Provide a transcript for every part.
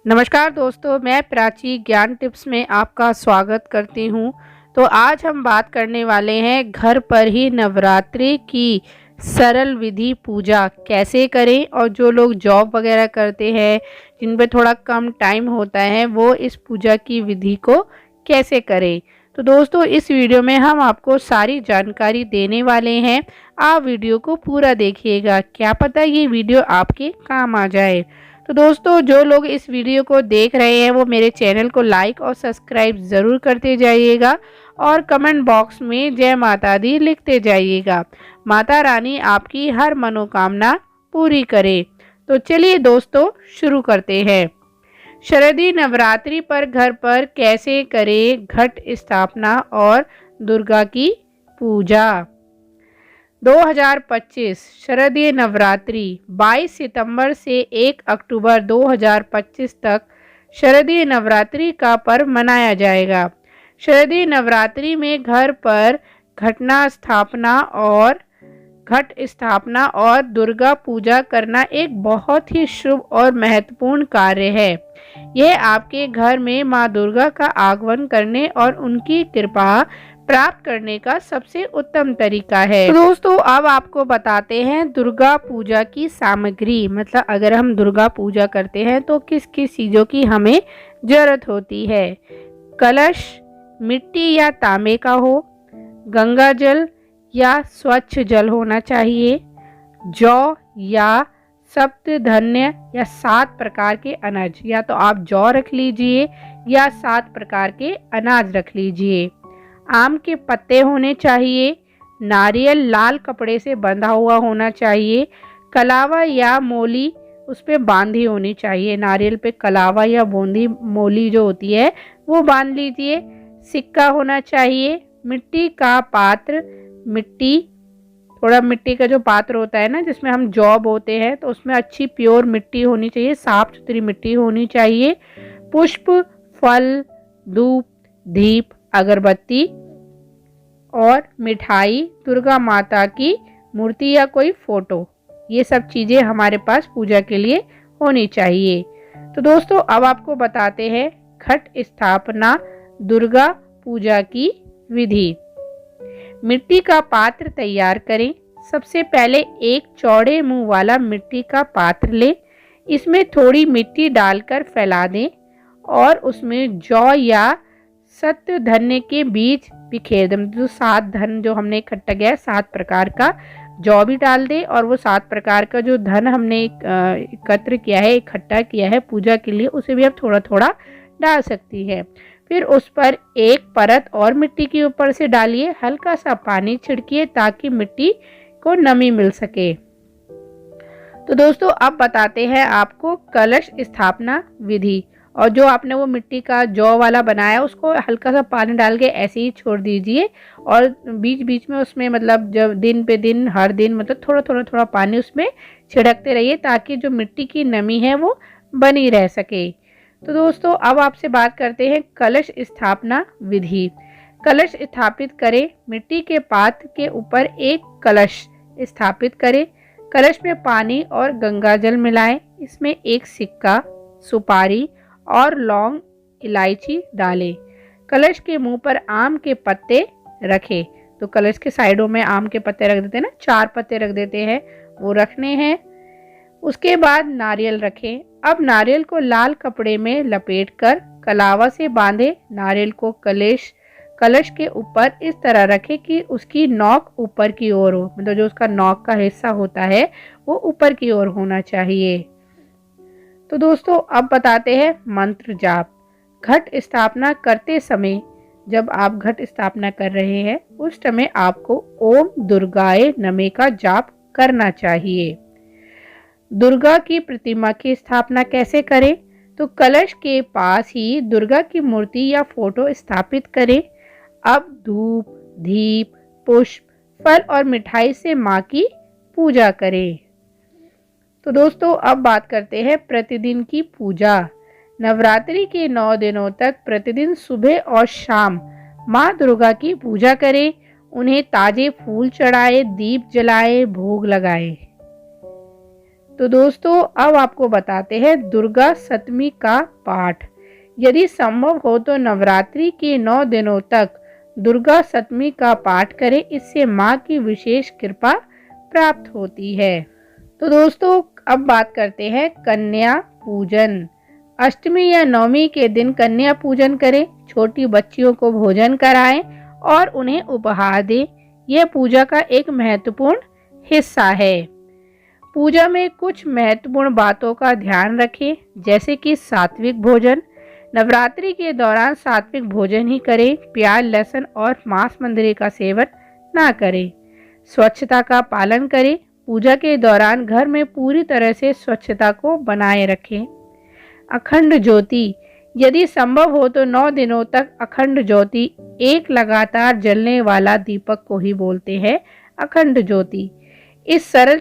नमस्कार दोस्तों, मैं प्राची ज्ञान टिप्स में आपका स्वागत करती हूँ। तो आज हम बात करने वाले हैं घर पर ही नवरात्रि की सरल विधि पूजा कैसे करें। और जो लोग जॉब वगैरह करते हैं, जिन पे थोड़ा कम टाइम होता है, वो इस पूजा की विधि को कैसे करें। तो दोस्तों, इस वीडियो में हम आपको सारी जानकारी देने वाले हैं। आप वीडियो को पूरा देखिएगा, क्या पता ये वीडियो आपके काम आ जाए। तो दोस्तों, जो लोग इस वीडियो को देख रहे हैं वो मेरे चैनल को लाइक और सब्सक्राइब ज़रूर करते जाइएगा और कमेंट बॉक्स में जय माता दी लिखते जाइएगा। माता रानी आपकी हर मनोकामना पूरी करे। तो चलिए दोस्तों, शुरू करते हैं। शारदीय नवरात्रि पर घर पर कैसे करें घट स्थापना और दुर्गा की पूजा। 2025 शारदीय नवरात्रि 22 सितंबर से 1 अक्टूबर 2025 तक शारदीय नवरात्रि का पर्व मनाया जाएगा। शारदीय नवरात्रि में घर पर घट स्थापना और दुर्गा पूजा करना एक बहुत ही शुभ और महत्वपूर्ण कार्य है। यह आपके घर में मां दुर्गा का आगमन करने और उनकी कृपा प्राप्त करने का सबसे उत्तम तरीका है। तो दोस्तों, अब आपको बताते हैं दुर्गा पूजा की सामग्री। मतलब अगर हम दुर्गा पूजा करते हैं तो किस किस चीज़ों की हमें जरूरत होती है। कलश मिट्टी या तांबे का हो, गंगा जल या स्वच्छ जल होना चाहिए, जौ या सप्त धान्य या 7 प्रकार के अनाज, या तो आप जौ रख लीजिए या 7 प्रकार के अनाज रख लीजिए। आम के पत्ते होने चाहिए, नारियल लाल कपड़े से बंधा हुआ होना चाहिए, कलावा या मोली उस पर बांधी होनी चाहिए। नारियल पे कलावा या बूंदी मोली जो होती है वो बांध लीजिए। सिक्का होना चाहिए, मिट्टी का पात्र, थोड़ा मिट्टी का जो पात्र होता है ना जिसमें हम जौ बोते हैं, तो उसमें अच्छी प्योर मिट्टी होनी चाहिए, साफ सुथरी मिट्टी होनी चाहिए। पुष्प, फल, धूप, दीप, अगरबत्ती और मिठाई, दुर्गा माता की मूर्ति या कोई फोटो, ये सब चीज़ें हमारे पास पूजा के लिए होनी चाहिए। तो दोस्तों, अब आपको बताते हैं घट स्थापना दुर्गा पूजा की विधि। मिट्टी का पात्र तैयार करें। सबसे पहले एक चौड़े मुंह वाला मिट्टी का पात्र लें। इसमें थोड़ी मिट्टी डालकर फैला दें और उसमें जौ या सत्य धन्य के बीज बिखेर दें। जो 7 धन जो हमने इकट्ठा किया है, 7 प्रकार का जौ भी डाल दे और वो 7 प्रकार का जो धन हमने एकत्र किया है, इकट्ठा किया है पूजा के लिए, उसे भी आप थोड़ा थोड़ा डाल सकती है। फिर उस पर एक परत और मिट्टी के ऊपर से डालिए, हल्का सा पानी छिड़किए ताकि मिट्टी को नमी मिल सके। तो दोस्तों, अब बताते हैं आपको कलश स्थापना विधि। और जो आपने वो मिट्टी का जौ वाला बनाया उसको हल्का सा पानी डाल के ऐसे ही छोड़ दीजिए और बीच बीच में उसमें मतलब जब दिन पे दिन हर दिन मतलब थोड़ा पानी उसमें छिड़कते रहिए ताकि जो मिट्टी की नमी है वो बनी रह सके। तो दोस्तों, अब आपसे बात करते हैं कलश स्थापना विधि। कलश स्थापित करें। मिट्टी के पात्र के ऊपर एक कलश स्थापित करें। कलश में पानी और गंगा जल मिलाएं। इसमें एक सिक्का, सुपारी और लौंग, इलायची डालें। कलश के मुंह पर आम के पत्ते रखें। तो कलश के साइडों में आम के पत्ते रख देते हैं ना, 4 पत्ते रख देते हैं, वो रखने हैं। उसके बाद नारियल रखें। अब नारियल को लाल कपड़े में लपेटकर कलावा से बांधे। नारियल को कलश के ऊपर इस तरह रखें कि उसकी नोक ऊपर की ओर हो, मतलब जो उसका नोक का हिस्सा होता है वो ऊपर की ओर होना चाहिए। तो दोस्तों, अब बताते हैं मंत्र जाप। घट स्थापना करते समय, जब आप घट स्थापना कर रहे हैं उस समय आपको ओम दुर्गाय नमः का जाप करना चाहिए। दुर्गा की प्रतिमा की स्थापना कैसे करें? तो कलश के पास ही दुर्गा की मूर्ति या फोटो स्थापित करें। अब धूप, दीप, पुष्प, फल और मिठाई से मां की पूजा करें। तो दोस्तों, अब बात करते हैं प्रतिदिन की पूजा। नवरात्रि के 9 दिनों तक प्रतिदिन सुबह और शाम मां दुर्गा की पूजा करें। उन्हें ताजे फूल चढ़ाए, दीप जलाए, भोग लगाए। तो दोस्तों अब आपको बताते हैं दुर्गा सप्तमी का पाठ। यदि संभव हो तो नवरात्रि के 9 दिनों तक दुर्गा सप्तमी का पाठ करें, इससे माँ की विशेष कृपा प्राप्त होती है। तो दोस्तों अब बात करते हैं कन्या पूजन। अष्टमी या नवमी के दिन कन्या पूजन करें, छोटी बच्चियों को भोजन कराएं और उन्हें उपहार दें। यह पूजा का एक महत्वपूर्ण हिस्सा है। पूजा में कुछ महत्वपूर्ण बातों का ध्यान रखें, जैसे कि सात्विक भोजन। नवरात्रि के दौरान सात्विक भोजन ही करें, प्याज, लहसुन और मांस मंदिरे का सेवन ना करें। स्वच्छता का पालन करें। पूजा के दौरान घर में पूरी तरह से स्वच्छता को बनाए रखें। अखंड ज्योति, यदि संभव हो तो 9 दिनों तक अखंड ज्योति, एक लगातार जलने वाला दीपक को ही बोलते हैं अखंड ज्योति। इस सरल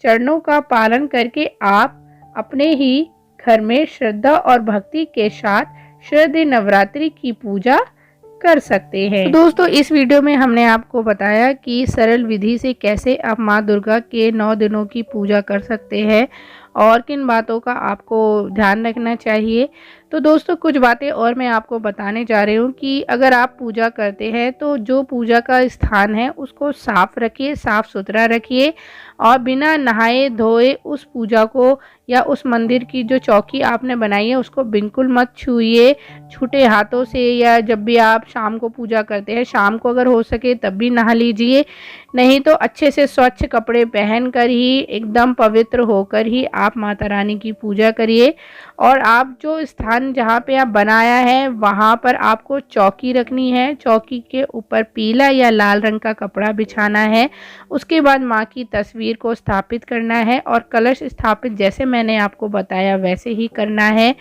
चरणों का पालन करके आप अपने ही घर में श्रद्धा और भक्ति के साथ शारदीय नवरात्रि की पूजा कर सकते हैं। तो दोस्तों इस वीडियो में हमने आपको बताया कि सरल विधि से कैसे आप माँ दुर्गा के 9 दिनों की पूजा कर सकते हैं और किन बातों का आपको ध्यान रखना चाहिए। तो दोस्तों कुछ बातें और मैं आपको बताने जा रही हूँ कि अगर आप पूजा करते हैं तो जो पूजा का स्थान है उसको साफ रखिए, साफ सुथरा रखिए और बिना नहाए धोए उस पूजा को या उस मंदिर की जो चौकी आपने बनाई है उसको बिल्कुल मत छूइए छूटे हाथों से। या जब भी आप शाम को पूजा करते हैं, शाम को अगर हो सके तब भी नहा लीजिए, नहीं तो अच्छे से स्वच्छ कपड़े पहन कर ही एकदम पवित्र होकर ही आप माता रानी की पूजा करिए। और आप जो स्थान जहाँ पे आप बनाया है वहाँ पर आपको चौकी रखनी है। चौकी के ऊपर पीला या लाल रंग का कपड़ा बिछाना है। उसके बाद माँ की तस्वीर को स्थापित करना है और कलश स्थापित जैसे मैंने आपको बताया वैसे ही करना है।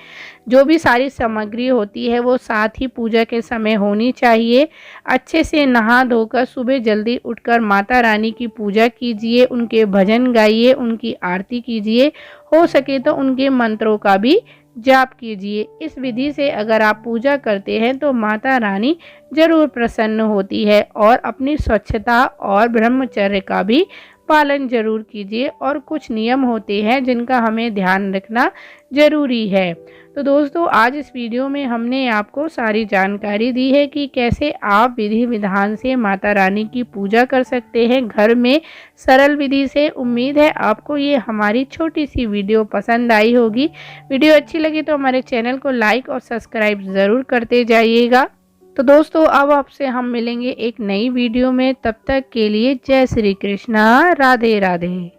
जो भी सारी सामग्री होती है वो साथ ही पूजा के समय होनी चाहिए। अच्छे से नहा धोकर सुबह जल्दी उठकर माता रानी की पूजा कीजिए, उनके भजन गाइए, उनकी आरती कीजिए, हो सके तो उनके मंत्रों का भी जाप कीजिए। इस विधि से अगर आप पूजा करते हैं तो माता रानी जरूर प्रसन्न होती है। और अपनी स्वच्छता और ब्रह्मचर्य का भी पालन जरूर कीजिए। और कुछ नियम होते हैं जिनका हमें ध्यान रखना जरूरी है। तो दोस्तों आज इस वीडियो में हमने आपको सारी जानकारी दी है कि कैसे आप विधि विधान से माता रानी की पूजा कर सकते हैं घर में सरल विधि से। उम्मीद है आपको ये हमारी छोटी सी वीडियो पसंद आई होगी। वीडियो अच्छी लगी तो हमारे चैनल को लाइक और सब्सक्राइब ज़रूर करते जाइएगा। तो दोस्तों अब आपसे हम मिलेंगे एक नई वीडियो में, तब तक के लिए जय श्री कृष्णा, राधे राधे।